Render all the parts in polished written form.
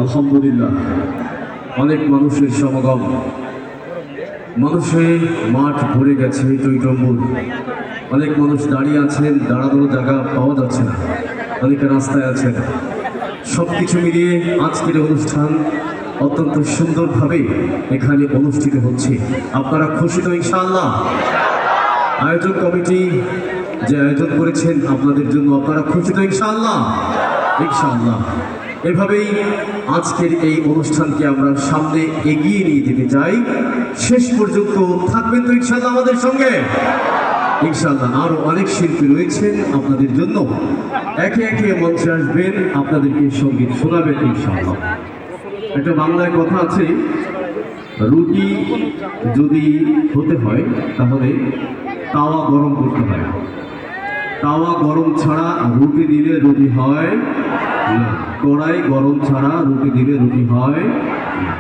আলহামদুলিল্লাহ, অনেক মানুষের সমাগম, মানুষের মাঠ ভরে গেছে টইটম্বুর। অনেক মানুষ দাঁড়িয়ে আছেন, দাঁড়ানোর জায়গা পাওয়া যাচ্ছে না, অনেকে রাস্তায় আছেন। সব কিছু মিলিয়ে আজকের অনুষ্ঠান অত্যন্ত সুন্দরভাবে এখানে অনুষ্ঠিত হচ্ছে। আপনারা খুশি তো ইনশাআল্লাহ? আয়োজক কমিটি যে আয়োজন করেছেন আপনাদের জন্য, আপনারা খুশি তো ইনশাআল্লাহ? ইনশাআল্লাহ এভাবেই আজকের এই অনুষ্ঠানকে আমরা সামনে এগিয়ে নিয়ে যেতে চাই। শেষ পর্যন্ত থাকবেন তো ইনশাআল্লাহ আমাদের সঙ্গে? ইনশাআল্লাহ আরো অনেক শিল্পী রয়েছেন আপনাদের জন্য, একে একে মঞ্চে আসবেন, আপনাদেরকে সঙ্গীত শোনাবেন ইনশাআল্লাহ। একটা বাংলায় কথা আছে, রুটি যদি হতে হয় তাহলে তাওয়া গরম করতে হয়। তাওয়া গরম ছাড়া রুটি দিলে রুটি হয় না, কড়াই গরম ছাড়া রুটি দিলে রুটি হয় না।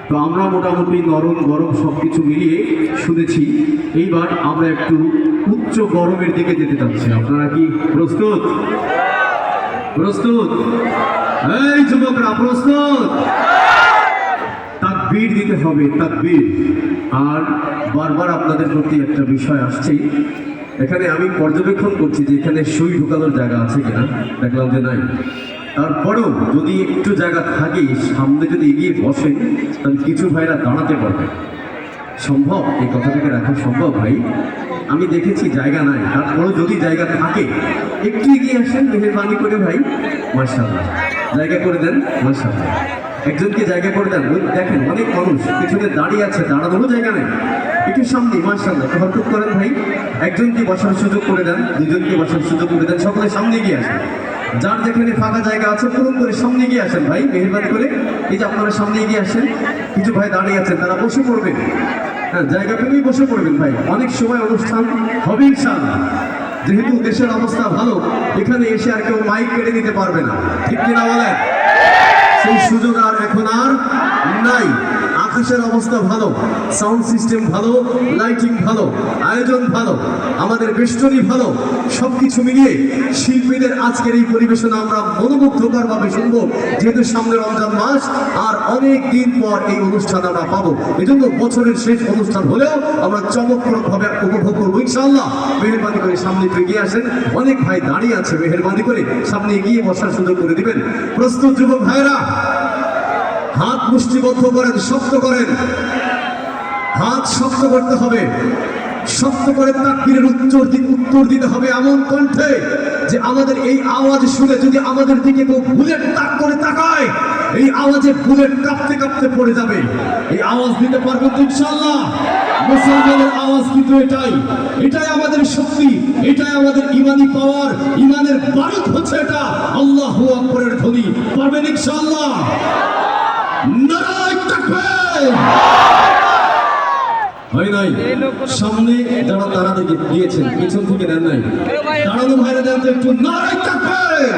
তো আমরা মোটামুটি নরম গরম সব কিছু মিলিয়ে শুনেছি। এইবার আমরা একটু উচ্চ গরমের দিকে যেতে চাচ্ছি। আপনারা কি প্রস্তুত? প্রস্তুত? এই যুবকরা প্রস্তুত? তাকবীর দিতে হবে, তাকবীর। আর বারবার আপনাদের প্রতি একটা বিষয় আসছে, এখানে আমি পর্যবেক্ষণ করছি যে এখানে সুই ঢুকানোর জায়গা আছে কিনা, দেখলাম যে নাই। তারপরেও যদি একটু জায়গা থাকে, সামনে যদি এগিয়ে বসেন তাহলে কিছু ভাইরা দাঁড়াতে পারবে। সম্ভব? এই কথাটাকে রাখা সম্ভব ভাই? আমি দেখেছি জায়গা নাই, তারপরেও যদি জায়গা থাকে একটু এগিয়ে আসেন মেহেরবানি করে ভাই। মাশাআল্লাহ, জায়গা করে দেন। মাশাআল্লাহ, একজনকে জায়গা করে দেন। ওই দেখেন অনেক মানুষ পিছনে দাঁড়িয়ে আছে, দাঁড়ানোরও জায়গা নেই। একটু সামনে মাশাআল্লাহ হরকত করেন ভাই। একজনকে বসার সুযোগ করে দেন, দুজনকে বসার সুযোগ করে দেন। সকলে সামনে গিয়ে আসেন, যার যেখানে ফাঁকা জায়গা আছে পূরণ করে সামনে গিয়ে আসেন ভাই, মেহেরবানি করে। এই যে আপনারা সামনে এগিয়ে আসেন, কিছু ভাই দাঁড়িয়ে আছেন, তারা বসে পড়বেন। হ্যাঁ, জায়গা পেলেই বসে পড়বেন ভাই। অনেক সময় অনুষ্ঠান হবে ইনশাআল্লাহ। যেহেতু দেশের অবস্থা ভালো, এখানে এসে আর কেউ মাইক কেটে দিতে পারবে না, ঠিক কিনা বলেন? সেই সুযোগ আর এখন আর নাই। আকাশের অবস্থা ভালো, সাউন্ড সিস্টেম ভালো, লাইটিং ভালো, আয়োজন ভালো, আমাদের বেষ্টনী ভালো। সবকিছু মিলিয়ে শিল্পীদের আজকের এই পরিবেশনা আমরা মনোমুগ্ধকর ভাবে শুনবো, যেহেতু সামনে রমজান মাস আর অনেক দিন পর এই অনুষ্ঠান আমরা পাবো। এজন্য বছরের শেষ অনুষ্ঠান হলেও আমরা চমকপ্রদ ভাবে উপভোগ করবো ইনশাআল্লাহ। মেহেরবানি করে সামনে এগিয়ে আসেন। অনেক ভাই দাঁড়িয়ে আছে, মেহেরবানি করে সামনে এগিয়ে বসার সুযোগ করে দিবেন। প্রস্তুত যুবক ভাইরা? হাত মুষ্টিবদ্ধ করেন, শক্ত করেন, হাত শক্ত করতে হবে, শক্ত করে তাকবীরের উত্তর দিতে হবে এমন কণ্ঠে যে আমাদের এই আওয়াজ শুনে যদি আমাদের দিকে কেউ বুলেট তাক করে তাকায়, এই আওয়াজে বুলেট কাঁপতে কাঁপতে পড়ে যাবে। এই আওয়াজ দিতে পারবেন তো ইনশাআল্লাহ? মুসলমানের আওয়াজ কিন্তু এটাই আমাদের শক্তি, এটাই আমাদের ইমানি পাওয়ার, ইমানের বারুদ হচ্ছে এটা। আল্লাহু আকবারের ধ্বনি। পারবেন ইনশাআল্লাহ? নারায়ে তাকবীর। হয় নাই? সামনে যারা দাঁড়াতে গিয়েছেন পিছন থেকে দেন নাই, দাঁড়ানো ভাইরা দেন তো একটু নারায়ে তাকবীর।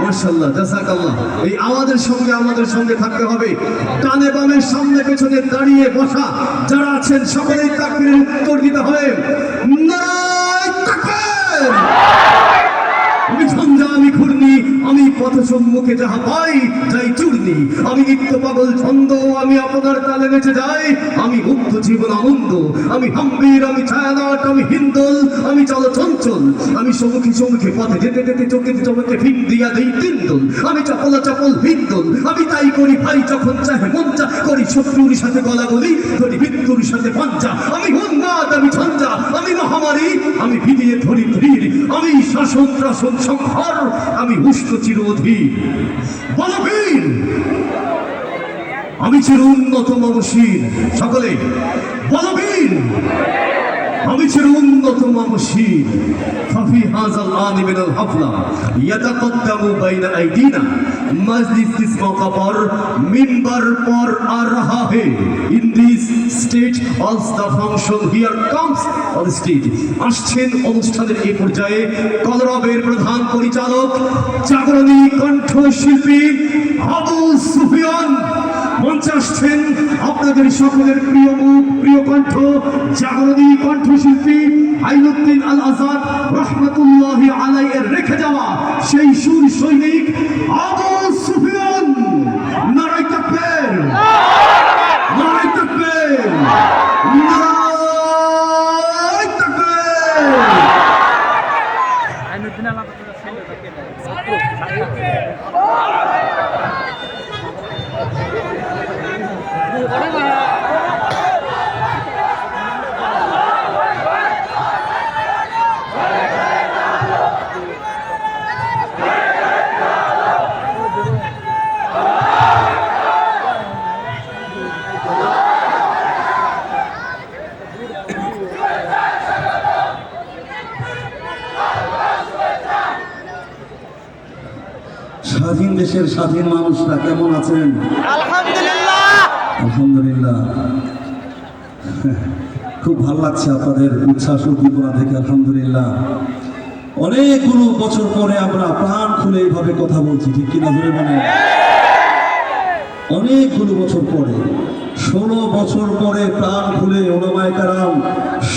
মাশাআল্লাহ, জাযাকাল্লাহ। এই আওয়াজের সঙ্গে আমাদের সঙ্গে থাকতে হবে। ডানে বামে সামনে পেছনে দাঁড়িয়ে বসা যারা আছেন সকলেই তাকবীরের উত্তর দিতে হবে। নারায়ে তাকবীর। আমি ঝঞ্ঝা, আমি ঘূর্ণি, আমি পথ সম্মুখে যাহা পাই যাই চূর্ণি, আমি নিত্য পাগল ছন্দ, আমি আপনার তালে নেচে যাই, আমি মুক্ত জীবন আনন্দ, আমি হাম্বির, আমি ছায়ানট, আমি হিন্দোল, আমি চল চঞ্চল, আমি সম্মুখে সম্মুখে পথে যেতে যেতে চোখে চোখে ফিন দিয়া দেই তিনদোল, আমি চপল চপল হিন্দোল, আমি তাই করি ভাই যখন চাহে মঞ্চা, করি শত্রুর সাথে গলাগলি, করি মৃত্যুর সাথে পঞ্চা, আমি উন্মাদ, আমি ঝঞ্ঝা, আমি মহামারী, আমি ভিড়িয়ে ধরি ধীর, আমি শাসন ত্রাসন সংহার, আমি উষ্ণ চিরধীর বলবীর, আমি চির উন্নত মমশীর। সকলে বলবীর, আমি চির উন্নত মমশীর। ফাফি হাযাল আনি মিনাল হাফলা ইয়াতাকদ্দামু বাইনা আইদিনা, মজলিস ইস মৌকা পর মিম্বার পর আর রাহা হে। ইন দিস স্টেট অলস the function here comes on stage. আসছেন অনুষ্ঠানের এই পর্যায়ে কলরবের প্রধান পরিচালক, জাগরণী কণ্ঠশিল্পী আবু সুফিয়ান। মঞ্চে আসছেন আপনাদের সকলের প্রিয় মুখ, প্রিয় কণ্ঠ, জাগরণী কণ্ঠশিল্পী আইনুদ্দিন আল আজাদ রহমতুল্লাহি আলাইহি রেখে যাওয়া সেই সুর সৈনিক আবু সুফিয়ান। স্বাধীন দেশের স্বাধীন মানুষরা কেমন আছেন? আলহামদুলিল্লাহ। আলহামদুলিল্লাহ, খুব ভালো লাগছে আপনাদের উচ্ছ্বাস উদ্দীপনা দেখে। আলহামদুলিল্লাহ, অনেকগুলো বছর পরে আমরা প্রাণ খুলে এইভাবে কথা বলছি, ঠিক কিনা ধরে মানে অনেকগুলো বছর পরে, 16 বছর পরে প্রাণ খুলে ওলামায়ে কেরাম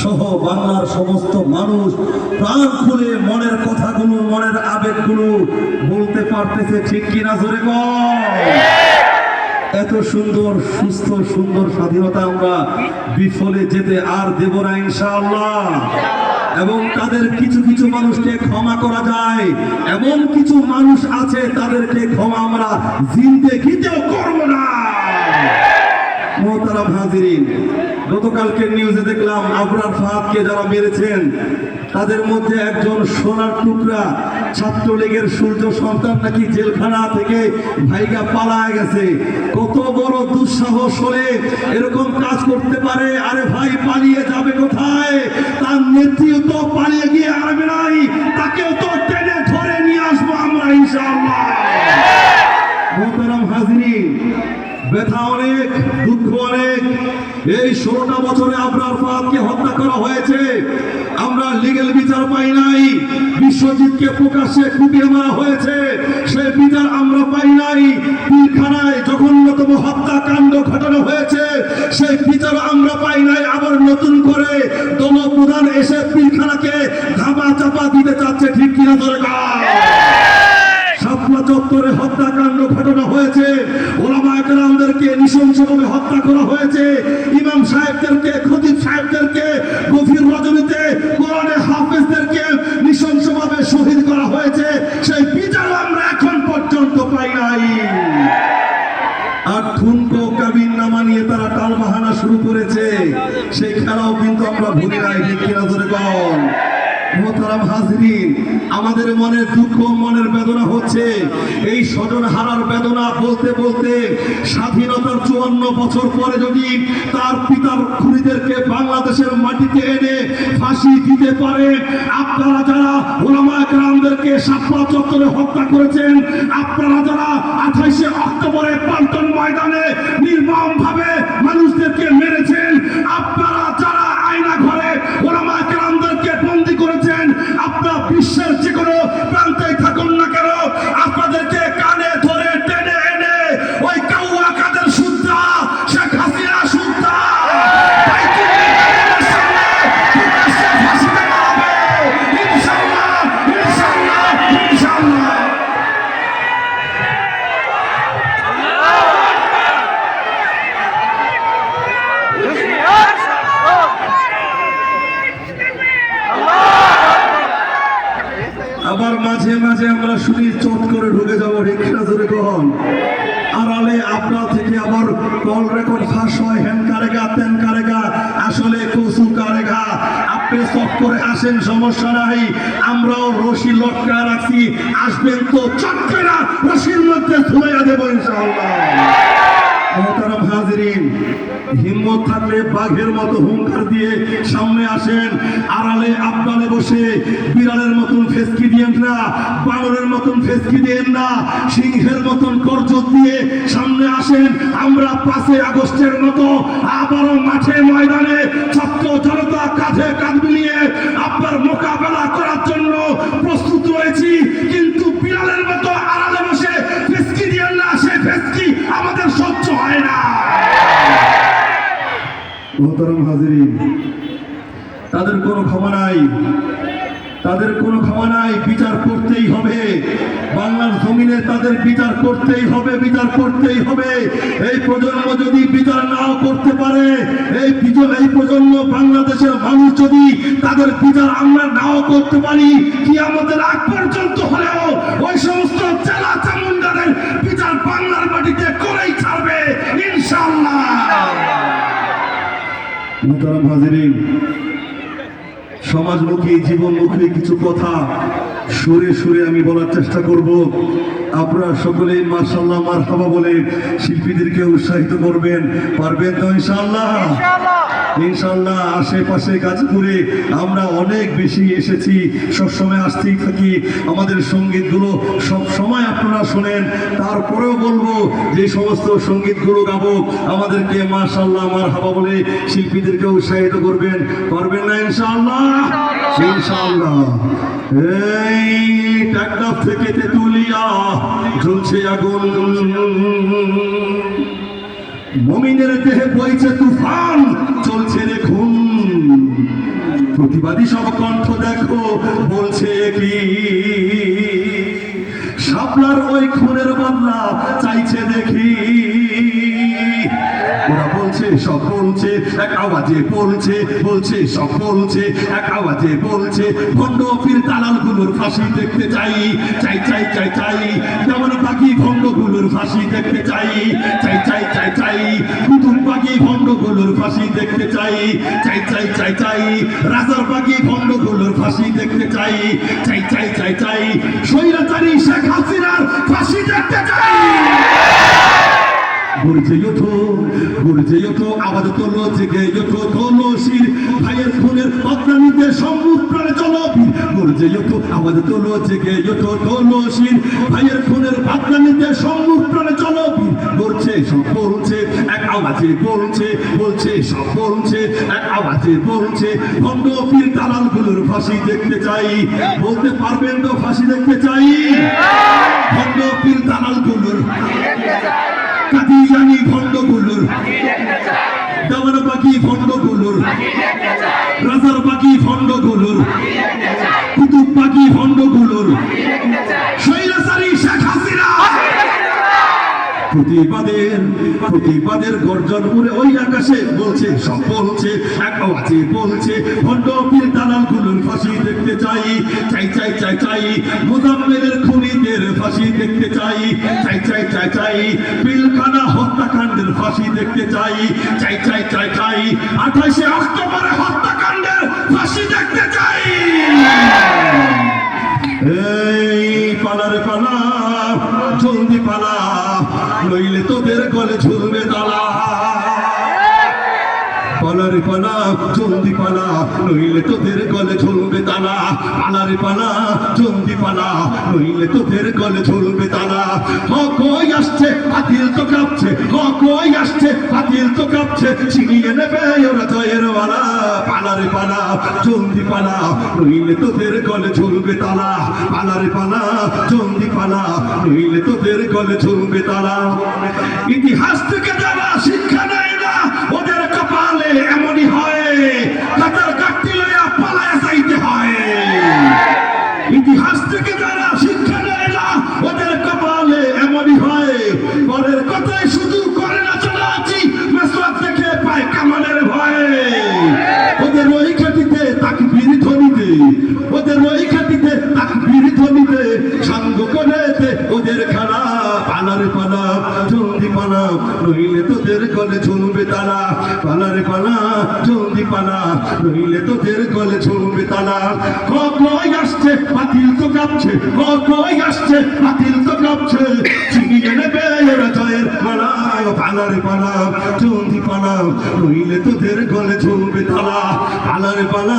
সহ বাংলার সমস্ত মানুষ প্রাণ খুলে মনের কথাগুলো, মনের আবেগগুলো বলতে পারতেছে, ঠিক কিনা জোরে বল। এত সুন্দর সুস্থ সুন্দর স্বাধীনতা আমরা বিফলে যেতে আর দেব না ইনশাআল্লাহ। এবং তাদের কিছু কিছু মানুষকে ক্ষমা করা যায়, এমন কিছু মানুষ আছে তাদেরকে ক্ষমা আমরা জিন্দেগিতেও করব না। মোহতারাম হাজিরিন, গতকালকে নিউজে দেখলাম আবরার ফাহাদকে যারা মেরেছেন তাদের মধ্যে একজন সোনার টুকরা ছাত্রলীগের সূর্য সন্তান নাকি জেলখানা থেকে ভাইগা পালায় গেছে। কত বড় দুঃসাহস হলে এরকম কাজ করতে পারে? আরে ভাই, পালিয়ে যাবে কোথায়? তার নেত্রীও তো পালিয়ে গিয়ে আরবে নাই, তাকেও তো টেনে ধরে নিয়ে আসবো আমরা ইনশাআল্লাহ। মোহতারাম হাজিরিন, ব্যথা অনেক, দুঃখ অনেক। এই 16টা বছরে আবরার ফাহাদকে হত্যা করা হয়েছে, আমরা লিগ্যাল বিচার পাই নাই। বিশ্বজিৎকে প্রকাশ্যে কুপিয়ে মারা হয়েছে, সেই বিচার আমরা পাই নাই। পিলখানায় জঘন্যতম হত্যাকাণ্ড ঘটানো হয়েছে, সেই বিচার আমরা পাই নাই। আবার নতুন করে দলপ্রধান এসে পিলখানাকে ধামা চাপা দিতে চাচ্ছে, ঠিক কিনা ধরে শাপলা চত্বরে হত্যাকাণ্ড ঘটনা হয়েছে, ওলামায়ে কেরামদেরকে নৃশংসভাবে হত্যা করা হয়েছে, ইমাম সাহেবদেরকে, খতিব সাহেবদেরকে গভীর রজনীতে কোরআনের হাফেজদেরকে নৃশংসভাবে শহীদ করা হয়েছে, সেই বিচার আমরা এখন পর্যন্ত পাই নাই। আর ঠুনকো কাবিন নামা নিয়ে তারা টালবাহানা শুরু করেছে, সেই খেলাও কিন্তু আমরা ভুলি নাই, ঠিক কিনা ধরে কন। মোহতারাম হাজিরিন, আমাদের মনের দুঃখ, মনের বেদনা হচ্ছে। এই স্বজন হারার বেদনা বলতে বলতে স্বাধীনতার 54 বছর পরে যদি তার পিতার খুনিদেরকে বাংলাদেশের মাটিতে এনে ফাঁসি দিতে পারে, আপনারা যারা ওলামায়ে কেরামদেরকে শাপলা চত্বরে হত্যা করেছেন, আপনারা যারা 28শে অক্টোবরে পল্টন ময়দানে নির্মমভাবে মানুষদেরকে মেরেছেন, আপনারা যারা আয়না ঘরে ওলামায়ে কেরামদেরকে বন্দী করেছেন, আপনারা বিশ্বের যে কোনো প্রান্তে থাকুন না কেন, আপনাদেরকে কানে ধরে টেনে এনে ওই কাউয়া কাদের সুদ্ধা, শেখ হাসিনা সুদ্ধা ফাঁসি দেওয়া হবে ইনশাআল্লাহ, ইনশাআল্লাহ, ইনশাআল্লাহ। আবার মাঝে মাঝে আমরা শুনি চট করে ঢুকে যাবো, রিক্সা ধরে কখন আড়ালে আপনার থেকে আবার কল রেকর্ড ফাঁস হয়, হ্যান কারেগা তেন কারেগা, আসলে কসু কারেগা। আপনি চট করে আসেন, সমস্যা নাই, আমরাও রশি লটকা রাখছি, আসবেন তো চট করে রশির মধ্যে ঝুলাইয়া দেবো ইনশাআল্লাহ। মোহতারাম হাজিরিন, হিম্মত থাকলে বাঘের মতো হুঙ্কার দিয়ে সামনে আসেন, আড়ালে আপনারে বসে বিড়ালের মতন ফেসকি দিয়েন না, বানরের মতন ফেসকি দিয়েন না, সিংহের মতন করজোত দিয়ে সামনে আসেন। আমরা 5 আগস্টের মতো আবারও মাঠে ময়দানে ছাত্র জনতা কাঁধে কাঁধ মিলিয়ে আপনার মোকাবেলা করার জন্য প্রস্তুত রয়েছি। কিন্তু বিড়ালের মতো আড়ালে বসে ফেসকি দিয়েন না, সেই ফেসকি আমাদের সহ্য হয় না। মোহতারাম হাজিরিন, তাদের কোনো ক্ষমা নাই, তাদের কোনো ক্ষমা নাই, বিচার করতেই হবে। বাংলার জমিনে তাদের বিচার করতেই হবে, বিচার করতেই হবে। এই প্রজন্ম যদি বিচার নাও করতে পারে, এই প্রজন্ম বাংলাদেশের মানুষ যদি তাদের বিচার আমরা নাও করতে পারি, কিয়ামতের আগ পর্যন্ত হলেও ওই সমস্ত চেলা চামুন্ডা মুহতারাম হাজিরিন, সমাজমুখী জীবনমুখী কিছু কথা সুরে সুরে আমি বলার চেষ্টা করব। আপনারা সকলেই মাশাআল্লাহ মারহাবা বলে শিল্পীদেরকে উৎসাহিত করবেন, পারবেন তো ইনশাআল্লাহ? ইনশাআল্লাহ। আশেপাশে গাজীপুরে আমরা অনেক বেশি এসেছি, সবসময় আসতেই থাকি। আমাদের সঙ্গীতগুলো সব সময় আপনারা শোনেন, তারপরেও বলবো যে সমস্ত সঙ্গীতগুলো গাবো আমাদেরকে মাশাআল্লাহ মারহাবা বলে শিল্পীদেরকে উৎসাহিত করবেন, পারবেন না ইনশাআল্লাহ? ইনশাআল্লাহ। এই টেকনাফ থেকে তেতুলিয়া জ্বলছে আগুন, মুমিনের দেহে বইছে তুফান, চলছে রে খুন। প্রতিবাদী সব কণ্ঠ দেখো বলছে কি, শাপলার ওই খুনের বদলা চাইছে দেখি। ওরা বলছে সব বলছে এক আওয়াজে বলছে, বলছে সব বলছে এক আওয়াজে বলছে, ভণ্ড পীর দালালগুলোর ফাঁসি দেখতে চাই, চাই চাই চাই চাই। যেমন বাকি ভণ্ডগুলোর ফাঁসি দেখতে চাই, চাই চাই চাই চাই। কুতুব বাকি ভণ্ডগুলোর ফাঁসি দেখতে চাই, চাই চাই চাই চাই। রাজার বাকি ভণ্ডগুলোর ফাঁসি দেখতে চাই, চাই চাই চাই চাই। স্বৈরাচারী শেখ হাসিনার ফাঁসি দেখতে চাই। গর্জে ওঠো, গর্জে ওঠো, আওয়াজ তোলো, জেগে ওঠো, তোলো শির। ভাইয়ের খুনের বদনামীদের সম্মুখ প্রাণে চলো বীর। গর্জে ওঠো, আওয়াজ তোলো, জেগে ওঠো, তোলো শির। ভাইয়ের খুনের বদনামীদের সম্মুখ প্রাণে চলো বীর। বলছে সব বলছে এক আওয়াজে বলছে, বলছে সব বলছে এক আওয়াজে বলছে। ভণ্ড পীর দালালগুলোর ফাঁসি দেখতে চাই, বলতে পারবেন তো ফাঁসি দেখতে চাই? ভণ্ড পীর দালালগুলোর, কাদিয়ানি ভণ্ডগুলোর, দেওয়ান বাকি ভণ্ডগুলোর, রাজার বাকি ভণ্ডগুলোর, কুতুব বাকি ভণ্ডগুলোর, স্বৈরাচারী শেখ হাসিনা। প্রতিবাদের প্রতিবাদের গর্জন করে ওই আকাশে বলছে সব বলছে এক আওয়াজে বলছে। ভণ্ড পীর দালালগুলোর ফাঁসি দেখতে চাই, চাই চাই চাই চাই। মুজাম্মেলের খুনিদের ফাঁসি দেখতে চাই, চাই চাই চাই চাই। পিলখানা হত্যাকাণ্ডের ফাঁসি দেখতে চাই, চাই চাই চাই চাই। 28শে অক্টোবরে হত্যাকাণ্ডের ফাঁসি দেখতে চাই। এই পালারে পালা, জলদি পালা, নইলে তোদের গলে ঝুলবে তালা। পালারে পালা, জলদি পালা, নইলে তোদের গলে ঝুলবে তালা। পালারে পালা, জলদি পালা, নইলে তোদের গলে ঝুলবে তালা। কই আসছে বাতিল তো কাঁপছে, কই আসছে বাতিল তো কাঁপছে, ছিনিয়ে নেবে ওরা জয়ের মালা। পালারে পালা, জলদি পালা, নইলে তোদের গলে ঝুলবে তালা। পালারে পালা, জলদি পালা, নইলে তোদের গলে ঝুলবে তালা। ইতিহাস থেকে যারা শিক্ষা নেয় না, ওদের কপালে এমনই হয়, কাতার কাটতে লইয়া পালায়া যাইতে হয়। ইতিহাস থেকে যারা শিক্ষা নেয় না, ওদের কপালে এমনই হয়। পরের কথায় শুধু করে না চালাচি, মেসওয়াক দেখে পায় কামানের ভয়। ওদের ওই খাটিতে তাকবীর ধ্বনিতে, ওদের ওই খাটিতে তাকবীর ধ্বনিতে সাঙ্গ করেতে ওদের খানা। পালারে পালা, জলদি পালা, নইলে তোদের গলে ঝুলবে তালা। পালারে পালা, জলদি পালা, নইলে তোদের গলে ঝুলবে তালা। কই আসছে বাতিল তো কাঁপছে, কই আসছে বাতিল তো কাঁপছে, ছিনিয়ে নেবে ওরা জয়ের মালা। পালারে পালা, জলদি পালা, নইলে তোদের গলে ঝুলবে তালা। পালারে পালা,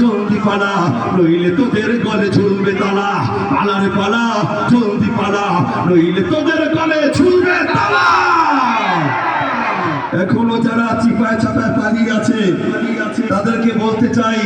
জলদি পালা, নইলে তোদের গলে ঝুলবে তালা। পালারে পালা, জলদি পালা, নইলে তোদের গলে ঝুলবে তালা। এখনো যারা চিপায় চাপায় পালিয়ে আছে তাদেরকে বলতে চাই,